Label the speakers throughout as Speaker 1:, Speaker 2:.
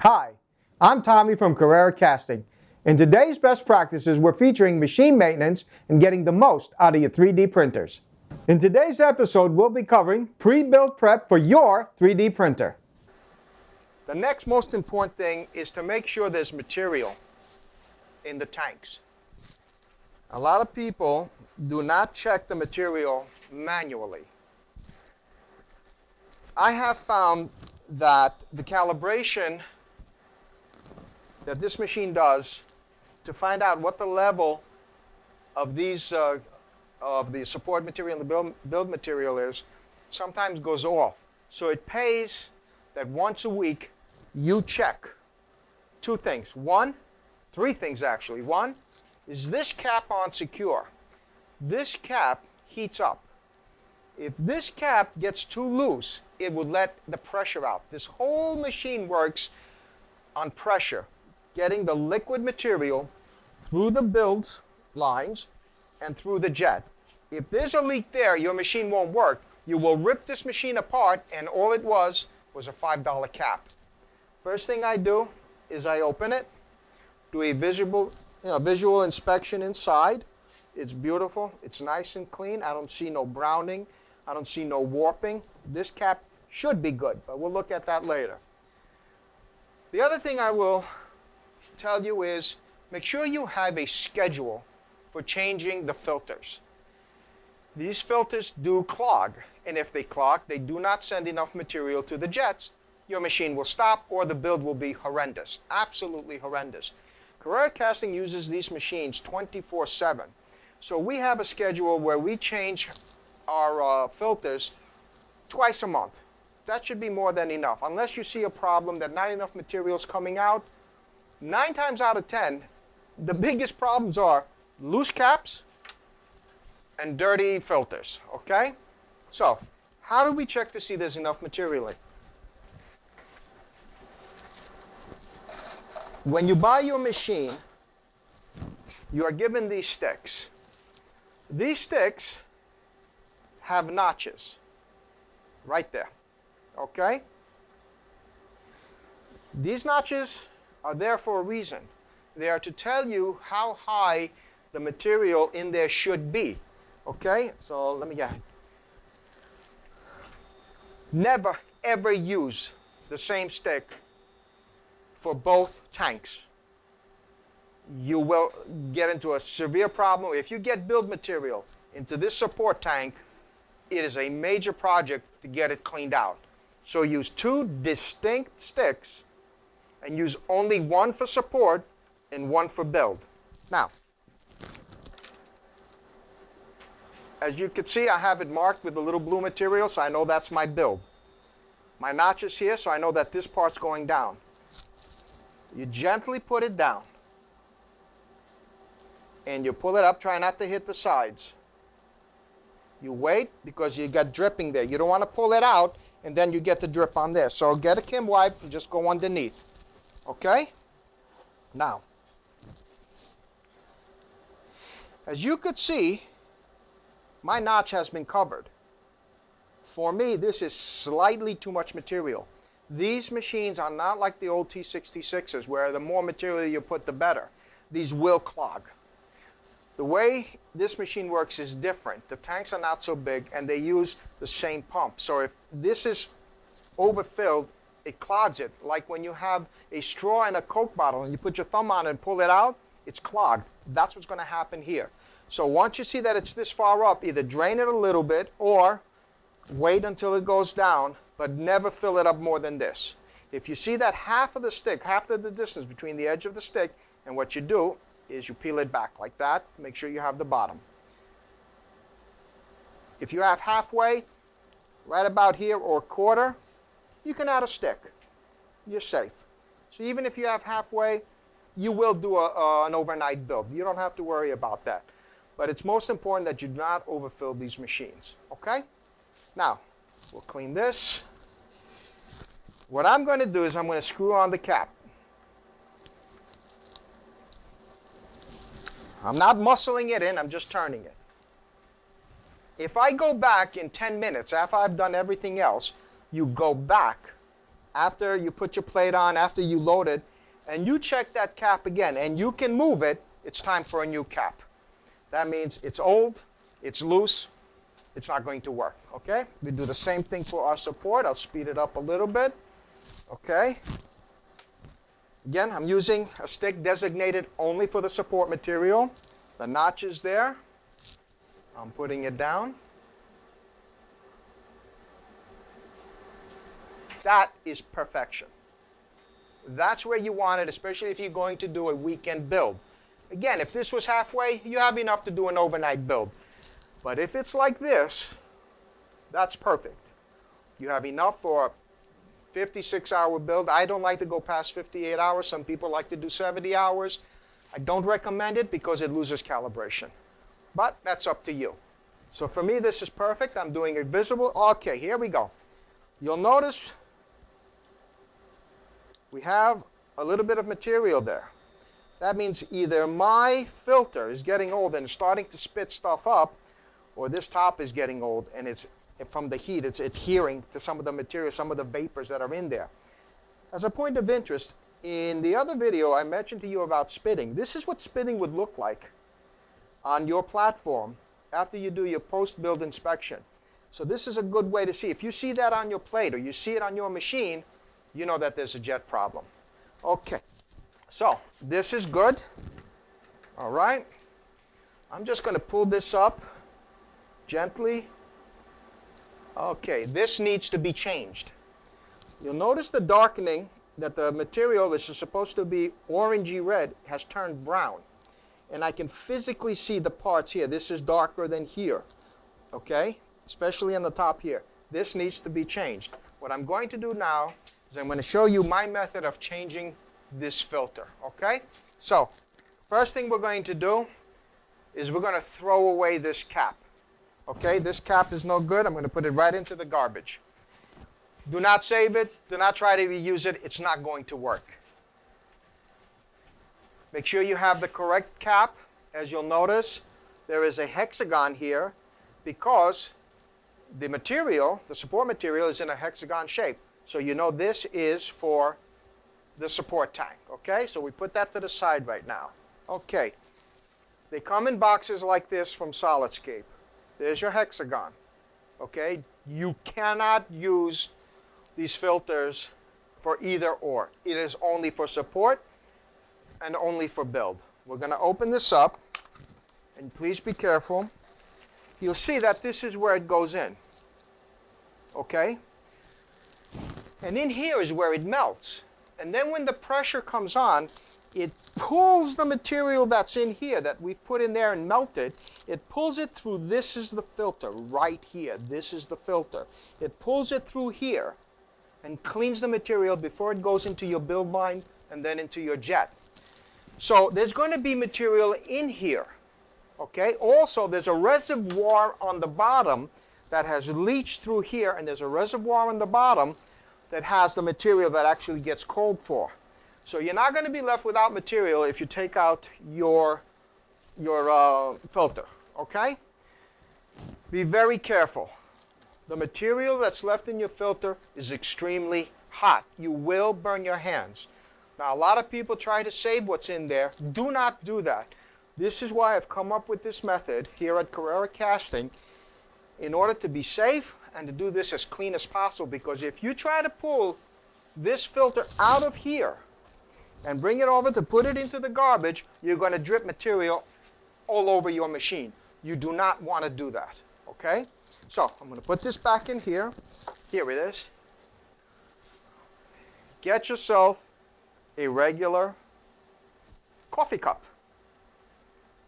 Speaker 1: Hi, I'm Tommy from Carrera Casting. In today's best practices, we're featuring machine maintenance and getting the most out of your 3D printers. In today's episode, we'll be covering pre-built prep for your 3D printer. The next most important thing is to make sure there's material in the tanks. A lot of people do not check the material manually. I have found that the calibration that this machine does to find out what the level of these of the support material and the build material is sometimes goes off. So it pays that once a week you check two things. Three things actually. One, is this cap on secure? This cap heats up. If this cap gets too loose, it would let the pressure out. This whole machine works on pressure, getting the liquid material through the build lines and through the jet. If there's a leak there, your machine won't work. You will rip this machine apart, and all it was a $5 cap. First thing I do is I open it, do a visual inspection inside. It's beautiful. It's nice and clean. I don't see no browning. I don't see no warping. This cap should be good, but we'll look at that later. The other thing I will tell you is make sure you have a schedule for changing the filters. These filters do clog, and if they clog, they do not send enough material to the jets. Your machine will stop or the build will be horrendous, absolutely horrendous. Carrera Casting uses these machines 24/7. So we have a schedule where we change our filters twice a month. That should be more than enough. Unless you see a problem that not enough material is coming out, 9 times out of 10, the biggest problems are loose caps and dirty filters, okay? So, how do we check to see there's enough material in? When you buy your machine, you are given these sticks. These sticks have notches right there, okay? These notches are there for a reason. They are to tell you how high the material in there should be, okay? So let me get it. Never ever use the same stick for both tanks. You will get into a severe problem. If you get build material into this support tank, it is a major project to get it cleaned out. So use 2 distinct sticks and use only one for support and one for build. Now, as you can see, I have it marked with the little blue material, so I know that's my build. My notch is here, so I know that this part's going down. You gently put it down. And you pull it up, try not to hit the sides. You wait because you got dripping there. You don't want to pull it out and then you get the drip on there. So get a Kim wipe and just go underneath. Okay? Now, as you could see, my notch has been covered. For me, this is slightly too much material. These machines are not like the old T66s where the more material you put, the better. These will clog. The way this machine works is different. The tanks are not so big and they use the same pump. So if this is overfilled, it clogs it. Like when you have a straw in a Coke bottle and you put your thumb on it and pull it out, it's clogged. That's what's going to happen here. So once you see that it's this far up, either drain it a little bit or wait until it goes down, but never fill it up more than this. If you see that half of the stick, half of the distance between the edge of the stick, and what you do is you peel it back like that. Make sure you have the bottom. If you have halfway, right about here or a quarter, you can add a stick. You're safe. So even if you have halfway, you will do an overnight build. You don't have to worry about that. But it's most important that you do not overfill these machines. Okay? Now, we'll clean this. What I'm going to do is I'm going to screw on the cap. I'm not muscling it in, I'm just turning it. If I go back in 10 minutes after I've done everything else, you go back after you put your plate on, after you load it, and you check that cap again, and you can move it, it's time for a new cap. That means it's old, it's loose, it's not going to work, okay? We do the same thing for our support. I'll speed it up a little bit, okay? Again, I'm using a stick designated only for the support material. The notch is there. I'm putting it down. That is perfection. That's where you want it, especially if you're going to do a weekend build. Again, if this was halfway, you have enough to do an overnight build. But if it's like this, that's perfect. You have enough for a 56-hour build. I don't like to go past 58 hours. Some people like to do 70 hours. I don't recommend it because it loses calibration. But that's up to you. So for me, this is perfect. I'm doing it visible. Okay, here we go. You'll notice we have a little bit of material there. That means either my filter is getting old and starting to spit stuff up, or this top is getting old and it's from the heat, it's adhering to some of the material, some of the vapors that are in there. As a point of interest, in the other video I mentioned to you about spitting. This is what spitting would look like on your platform after you do your post-build inspection. So this is a good way to see. If you see that on your plate or you see it on your machine, you know that there's a jet problem. Okay, so this is good. All right, I'm just going to pull this up gently. Okay, this needs to be changed. You'll notice the darkening, that the material, which is supposed to be orangey red, has turned brown. And I can physically see the parts here. This is darker than here, okay? Especially on the top here. This needs to be changed. What I'm going to do now is I'm going to show you my method of changing this filter, okay? So, first thing we're going to do is we're going to throw away this cap. Okay, this cap is no good. I'm going to put it right into the garbage. Do not save it. Do not try to reuse it. It's not going to work. Make sure you have the correct cap. As you'll notice, there is a hexagon here because the material, the support material, is in a hexagon shape. So you know this is for the support tank. Okay, so we put that to the side right now. Okay, they come in boxes like this from Solidscape. There's your hexagon. Okay, you cannot use these filters for either or. It is only for support and only for build. We're going to open this up, and please be careful. You'll see that this is where it goes in. Okay? And in here is where it melts. And then when the pressure comes on, it pulls the material that's in here that we've put in there and melted. It pulls it through. This is the filter right here. This is the filter. It pulls it through here and cleans the material before it goes into your build line and then into your jet. So there's going to be material in here. Okay? Also, there's a reservoir on the bottom that has leached through here, and there's a reservoir on the bottom that has the material that actually gets cold for. So you're not going to be left without material if you take out your filter, okay? Be very careful. The material that's left in your filter is extremely hot. You will burn your hands. Now, a lot of people try to save what's in there. Do not do that. This is why I've come up with this method here at Carrera Casting in order to be safe and to do this as clean as possible, because if you try to pull this filter out of here and bring it over to put it into the garbage, you're going to drip material all over your machine. You do not want to do that, okay? So I'm going to put this back in here. Here it is. Get yourself a regular coffee cup.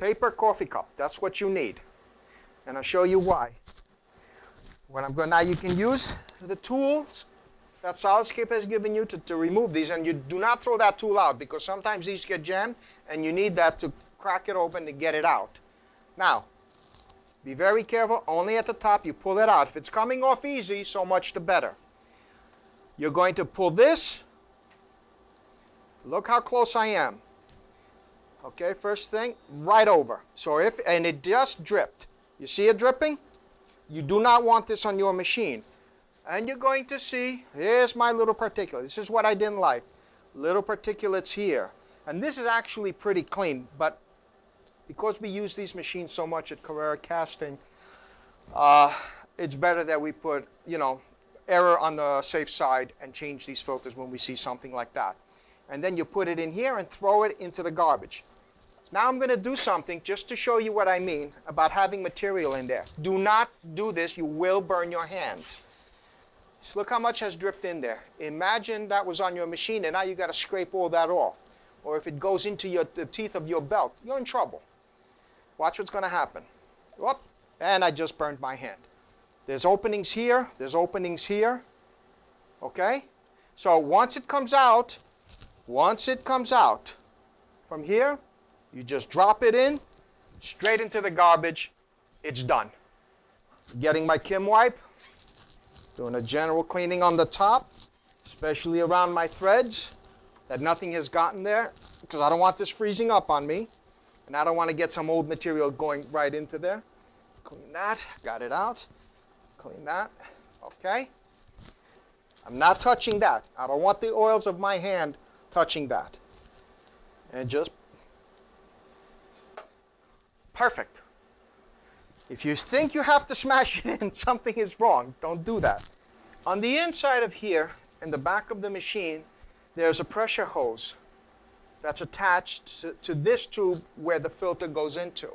Speaker 1: Paper coffee cup. That's what you need. And I'll show you why. What I'm going now, you can use the tools that Solidscape has given you to remove these, and you do not throw that tool out because sometimes these get jammed and you need that to crack it open to get it out. Now, be very careful. Only at the top you pull it out. If it's coming off easy, so much the better. You're going to pull this. Look how close I am. Okay, first thing, right over. So and it just dripped. You see it dripping? You do not want this on your machine. And you're going to see, here's my little particulate. This is what I didn't like. Little particulates here. And this is actually pretty clean, but because we use these machines so much at Carrera Casting, it's better that we put, error on the safe side and change these filters when we see something like that. And then you put it in here and throw it into the garbage. Now I'm going to do something just to show you what I mean about having material in there. Do not do this. You will burn your hands. So look how much has dripped in there. Imagine that was on your machine and now you got to scrape all that off. Or if it goes into the teeth of your belt, you're in trouble. Watch what's going to happen. Whoop, and I just burned my hand. There's openings here. There's openings here. Okay? So once it comes out from here, you just drop it in, straight into the garbage. It's done. Getting my Kim wipe, doing a general cleaning on the top, especially around my threads, that nothing has gotten there, because I don't want this freezing up on me, and I don't want to get some old material going right into there. Clean that, got it out. Clean that, okay. I'm not touching that. I don't want the oils of my hand touching that. And just perfect. If you think you have to smash it in, something is wrong. Don't do that. On the inside of here, in the back of the machine, there's a pressure hose that's attached to this tube where the filter goes into.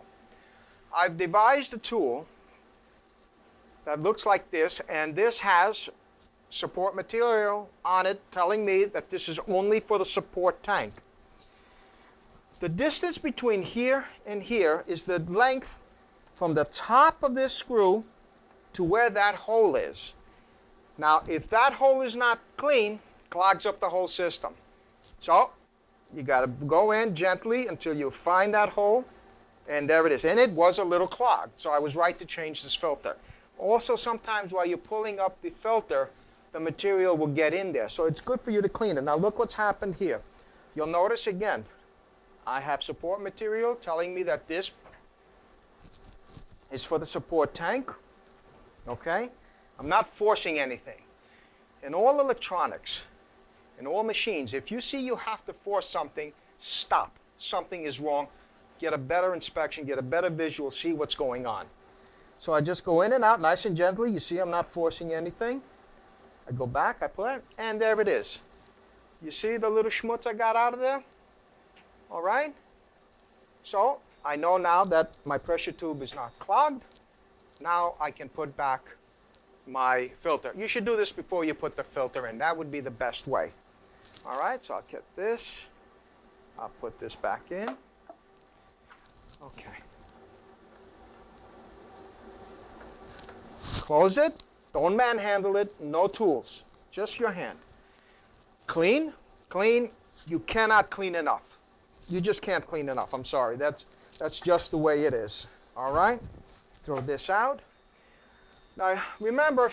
Speaker 1: I've devised a tool that looks like this, and this has support material on it telling me that this is only for the support tank. The distance between here and here is the length from the top of this screw to where that hole is. Now, if that hole is not clean, clogs up the whole system. So, you got to go in gently until you find that hole, and there it is. And it was a little clogged, so I was right to change this filter. Also, sometimes while you're pulling up the filter, the material will get in there. So it's good for you to clean it. Now look what's happened here. You'll notice again, I have support material telling me that this is for the support tank. Okay? I'm not forcing anything. In all electronics, in all machines, if you see you have to force something, stop. Something is wrong. Get a better inspection, get a better visual, see what's going on. So I just go in and out nice and gently. You see I'm not forcing anything. I go back, I pull it, and there it is. You see the little schmutz I got out of there? All right? So I know now that my pressure tube is not clogged. Now I can put back my filter. You should do this before you put the filter in. That would be the best way. All right, so I'll get this. I'll put this back in. Okay. Close it. Don't manhandle it. No tools. Just your hand. Clean. Clean. You cannot clean enough. You just can't clean enough. I'm sorry. That's just the way it is. All right? Throw this out. Now, remember,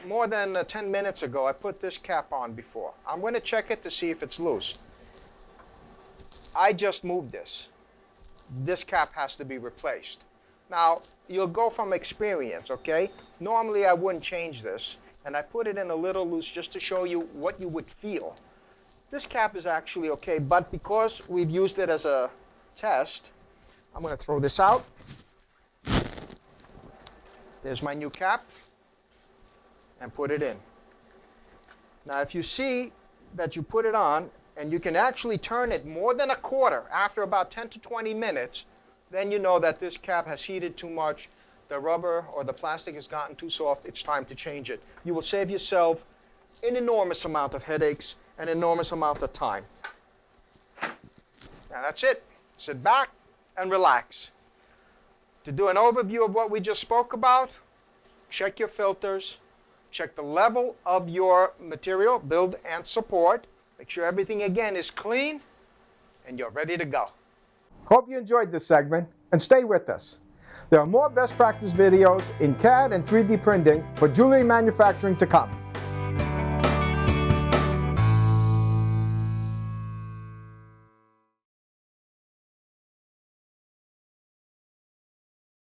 Speaker 1: more than 10 minutes ago, I put this cap on before. I'm going to check it to see if it's loose. I just moved this. This cap has to be replaced. Now, you'll go from experience, okay? Normally, I wouldn't change this, and I put it in a little loose just to show you what you would feel. This cap is actually okay, but because we've used it as a test, I'm going to throw this out. There's my new cap, and put it in. Now, if you see that you put it on, and you can actually turn it more than a quarter after about 10 to 20 minutes, then you know that this cap has heated too much, the rubber or the plastic has gotten too soft, it's time to change it. You will save yourself an enormous amount of headaches, an enormous amount of time. Now that's it. Sit back and relax. To do an overview of what we just spoke about, check your filters, check the level of your material, build and support, make sure everything again is clean, and you're ready to go. Hope you enjoyed this segment, and stay with us. There are more best practice videos in CAD and 3D printing for jewelry manufacturing to come.